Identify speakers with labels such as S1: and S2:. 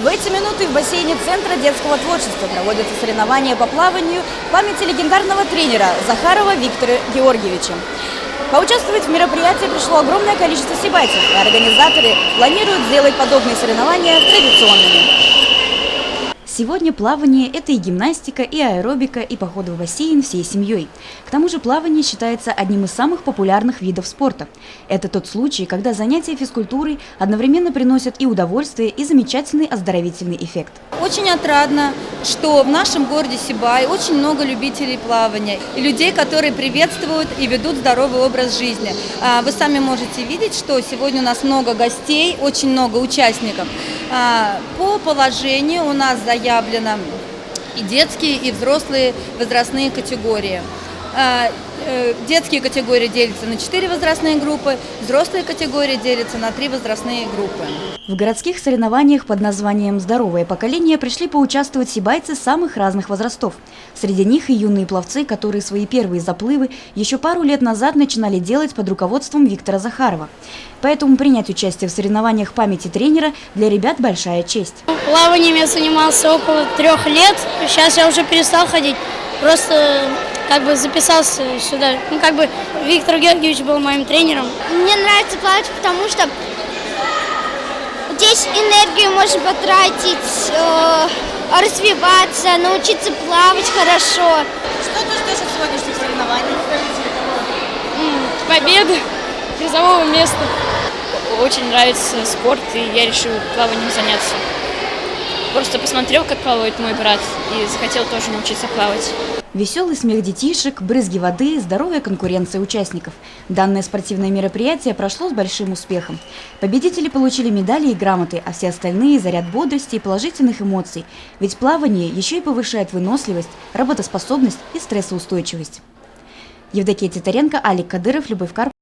S1: В эти минуты в бассейне Центра детского творчества проводятся соревнования по плаванию в памяти легендарного тренера Захарова Виктора Георгиевича. Поучаствовать в мероприятии пришло огромное количество сибайцев, и организаторы планируют сделать подобные соревнования традиционными. Сегодня плавание – это и гимнастика, и аэробика, и походы в бассейн всей семьей. К тому же плавание считается одним из самых популярных видов спорта. Это тот случай, когда занятия физкультурой одновременно приносят и удовольствие, и замечательный оздоровительный эффект.
S2: Очень отрадно, что в нашем городе Сибай очень много любителей плавания и людей, которые приветствуют и ведут здоровый образ жизни. Вы сами можете видеть, что сегодня у нас много гостей, очень много участников. По положению у нас заявлено и детские, и взрослые возрастные категории. Детские категории делятся на 4 возрастные группы, взрослые категории делятся на 3 возрастные группы.
S1: В городских соревнованиях под названием «Здоровое поколение» пришли поучаствовать сибайцы самых разных возрастов. Среди них и юные пловцы, которые свои первые заплывы еще пару лет назад начинали делать под руководством Виктора Захарова. Поэтому принять участие в соревнованиях памяти тренера для ребят большая честь.
S3: Плаванием я занимался около 3 лет, сейчас я уже перестал ходить, просто записался сюда. Виктор Георгиевич был моим тренером.
S4: Мне нравится плавать, потому что здесь энергию можно потратить, развиваться, научиться плавать хорошо.
S1: Что ты ждешь от сегодняшних соревнований?
S3: Победы, призового места. Очень нравится спорт, и я решил плаванием заняться. Просто посмотрел, как плавает мой брат, и захотел тоже научиться плавать.
S1: Веселый смех детишек, брызги воды, здоровая конкуренция участников. Данное спортивное мероприятие прошло с большим успехом. Победители получили медали и грамоты, а все остальные – заряд бодрости и положительных эмоций. Ведь плавание еще и повышает выносливость, работоспособность и стрессоустойчивость. Евдокия Титаренко, Алик Кадыров, Любовь Карп.